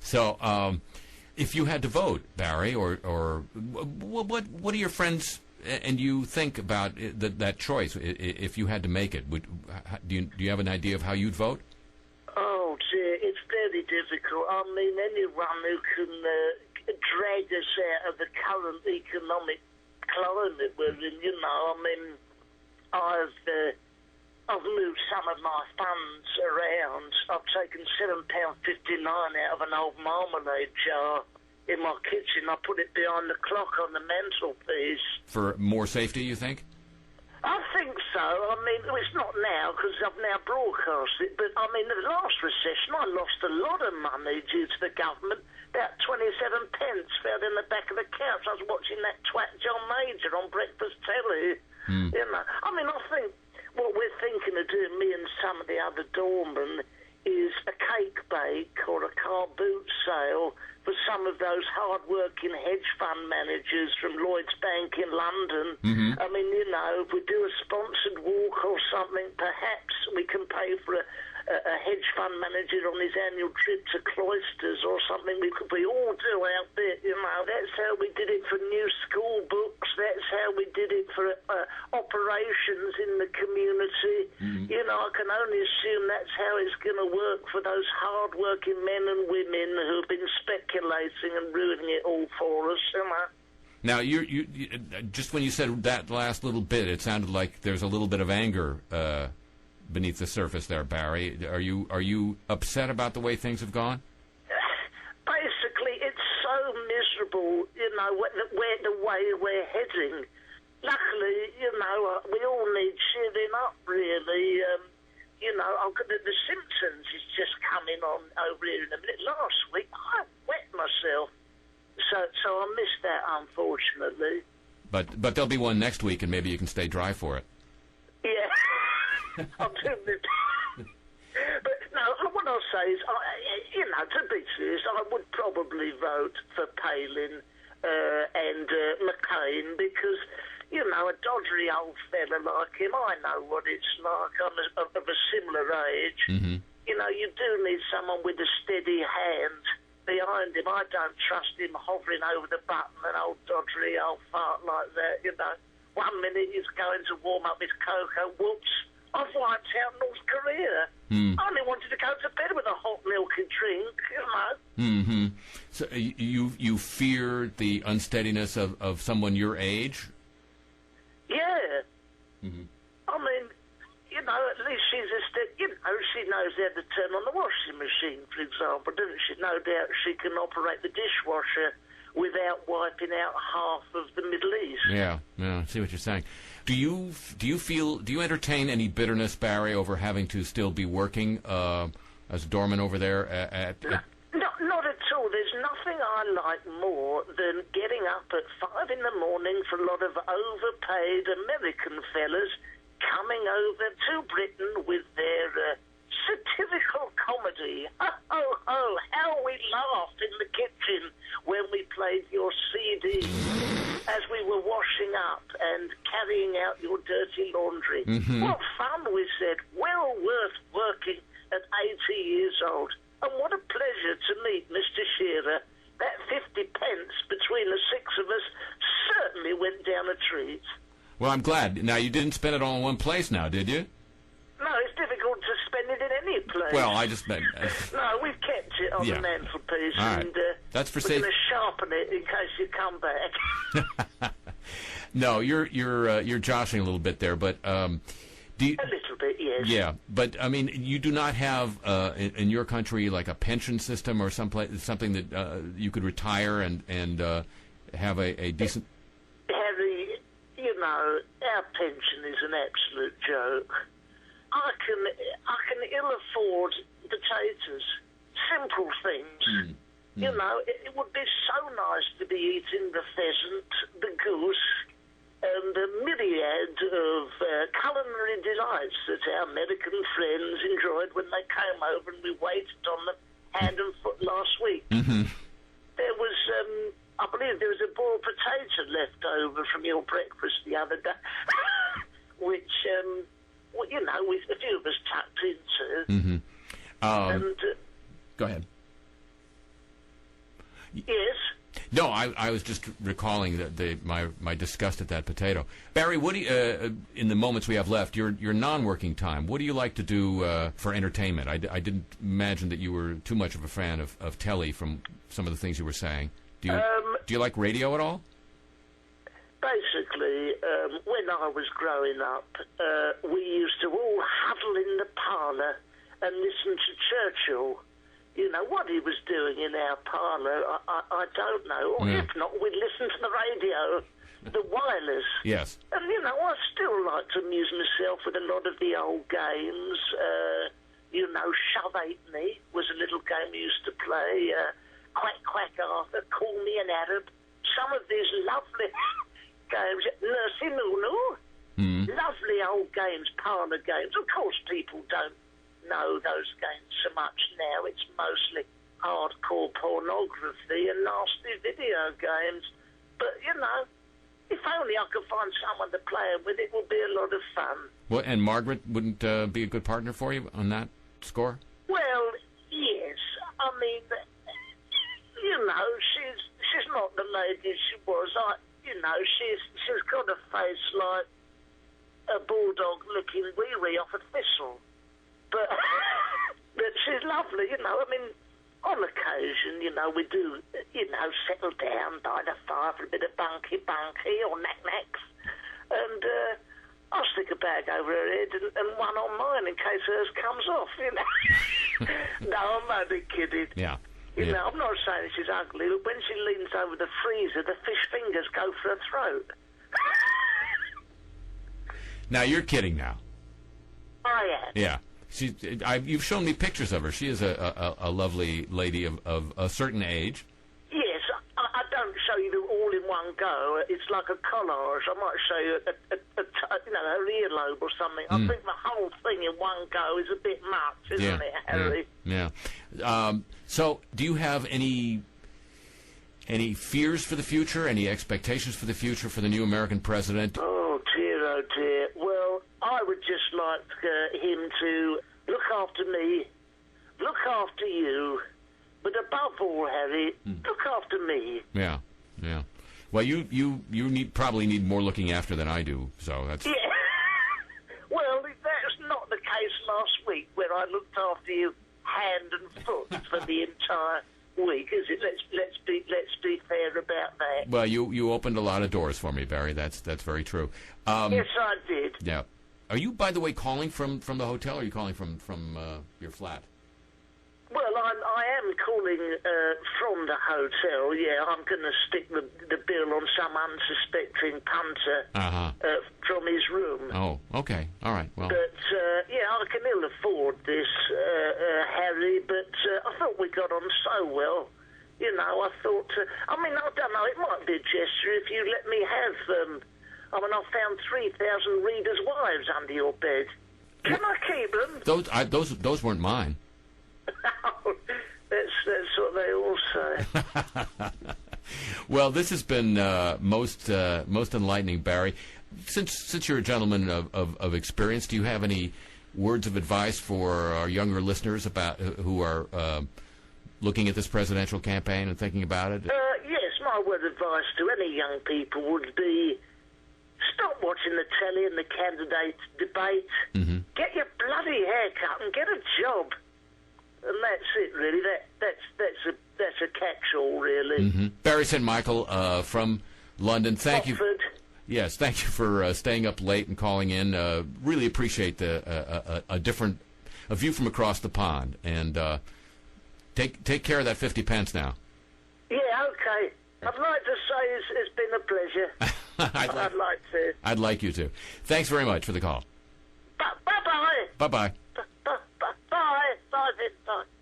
So, if you had to vote, Barry, or what do your friends and you think about that choice? If you had to make it, do you have an idea of how you'd vote? Oh dear, it's very difficult. I mean, anyone who can drag us out of the current economic climate we're in, you know. I mean, I've moved some of my funds around. I've taken £7.59 out of an old marmalade jar in my kitchen. I put it behind the clock on the mantelpiece. For more safety, you think? I think so. I mean, it's not now because I've now broadcast it, but I mean, the last recession I lost a lot of money due to the government. About 27 pence fell in the back of the couch. I was watching that twat John Major on breakfast telly. You know, I mean, I think what we're thinking of doing, me and some of the other doormen, is a cake bake or a car boot sale for some of those hard-working hedge fund managers from Lloyd's Bank in London. I mean, you know, if we do a sponsored walk or something, perhaps we can pay for a hedge fund manager on his annual trip to Cloisters or something. We all do out there, you know. That's how we did it for new school books. That's how we did it for operations in the community. You know, I can only assume that's how it's going to work for those hard-working men and women who've been speculating and ruining it all for us, you know. Now, you just when you said that last little bit, it sounded like there's a little bit of anger beneath the surface there, Barry. Are you upset about the way things have gone? Basically, it's so miserable, you know, the way we're heading. Luckily, you know, we all need cheering up, really. You know, The Simpsons is just coming on over here in a minute. Last week, I wet myself. So I missed that, unfortunately. But there'll be one next week, and maybe you can stay dry for it. Yeah. I'll do it. But no, what I'll say is, you know, to be serious, I would probably vote for Palin and McCain because, you know, a doddery old fella like him, I know what it's like. I'm of a similar age. You know, you do need someone with a steady hand behind him. I don't trust him hovering over the button, an old doddery old fart like that, you know. 1 minute he's going to warm up his cocoa, whoops, I've wiped out North Korea. I only wanted to go to bed with a hot milky drink, you know. So you fear the unsteadiness of someone your age? Yeah. I mean, you know, at least she's you know, she knows how to turn on the washing machine, for example, doesn't she? No doubt she can operate the dishwasher without wiping out half of the Middle East. Yeah, I see what you're saying. Do you entertain any bitterness, Barry, over having to still be working as a doorman over there No, not at all. There's nothing I like more than getting up at 5 in the morning for a lot of overpaid American fellas coming over to Britain with their satirical comedy. Oh, how we laughed in the kitchen when we played your CD as we were washing up and carrying out your dirty laundry. What fun, we said. Well worth working at 80 years old. And what a pleasure to meet Mr. Shearer. That 50 pence between the six of us certainly went down a treat. Well, I'm glad. Now, you didn't spend it all in one place now, did you? No, it's difficult to spend it in any place. Well, I just meant... No, we've kept it on the mantelpiece, right. And that's for we're going to sharpen it in case you come back. No, you're joshing a little bit there, but... a little bit, yes. Yeah, but, I mean, you do not have, in your country, like a pension system or something that you could retire and have a decent... Harry, you know, our pension is an absolute joke. I can ill afford potatoes, simple things. You know, it would be so nice to be eating the pheasant, the goose, and a myriad of culinary delights that our American friends enjoyed when they came over and we waited on them hand and foot last week. There was, I believe there was a boiled potato left over from your breakfast the other day, which, well, you know, a few of us tucked into. Go ahead. And, Go ahead. you know, it would be so nice to be eating the pheasant, the goose, and a myriad of culinary delights that our American friends enjoyed when they came over and we waited on them hand and foot last week. There was, I believe there was a boiled potato left over from your breakfast the other day, which, you know, a few of us tucked into. Yes. No, I was just recalling my disgust at that potato. Barry, what do you, in the moments we have left, your non-working time, what do you like to do for entertainment? I didn't imagine that you were too much of a fan of telly from some of the things you were saying. Do you like radio at all? Basically, when I was growing up, we used to all huddle in the parlour and listen to Churchill. You know, what he was doing in our parlour, I don't know. Or if not, we'd listen to the radio, the wireless. Yes. And, you know, I still like to amuse myself with a lot of the old games. You know, Shove Halfpenny was a little game we used to play. Quack, Quack, Arthur, Call Me an Arab. Some of these lovely games. Nursey Nunu. Lovely old games, parlour games. Of course, people don't know those games so much now. It's mostly hardcore pornography and nasty video games. But, you know, if only I could find someone to play it with, it would be a lot of fun. Well, and Margaret wouldn't be a good partner for you on that score? Well, yes. I mean, you know, she's not the lady she was. You know, she's got a face like a bulldog looking wee-wee off a thistle. But she's lovely, you know. I mean, on occasion, you know, we do, you know, settle down by the fire for a bit of bunky or knack-knacks. And I'll stick a bag over her head and one on mine in case hers comes off, you know. No, I'm only kidding. Yeah. You know, I'm not saying she's ugly, but when she leans over the freezer, the fish fingers go for her throat. Now, you're kidding now. I am. Yeah. You've shown me pictures of her. She is a lovely lady of a certain age. Yes, I don't show you them all in one go. It's like a collage. I might show you you know, her earlobe or something. I think the whole thing in one go is a bit much, isn't it, Harry? Yeah. So, do you have any fears for the future? Any expectations for the future for the new American president? Oh dear. Well, I would just like him to look after me, look after you, but above all, Harry, look after me. Yeah. Well, you probably need more looking after than I do, so that's... Yeah. Well, that's not the case last week, where I looked after you hand and foot for the entire week, is it? Let's be fair about that. Well, you opened a lot of doors for me, Barry. That's very true. Yes, I did. Yeah. Are you, by the way, calling from the hotel, or are you calling from your flat? Well, I am calling from the hotel. Yeah, I'm going to stick the bill on some unsuspecting punter from his room. Oh, okay. All right. Well, but yeah, I can ill afford this, Harry. But I thought we got on so well. You know, I thought. I mean, I don't know. It might be a gesture if you let me have. I mean, I found 3,000 readers' wives under your bed. Can I keep them? Those weren't mine. That's what they all say. Well, this has been most enlightening, Barry. Since you're a gentleman of experience, do you have any words of advice for our younger listeners about who are looking at this presidential campaign and thinking about it? Yes, my word of advice to any young people would be: stop watching the telly and the candidate debate. Mm-hmm. Get your bloody hair cut and get a job. And that's it, really. That's a catch-all, really. Mm-hmm. Barry St. Michael from London. Thank Watford. you. Yes, thank you for staying up late and calling in. Really appreciate a view from across the pond. And take care of that 50 pence now. Yeah, okay. I'd like to say it's been a pleasure. I'd like to. I'd like you to. Thanks very much for the call. Bye-bye. Bye-bye.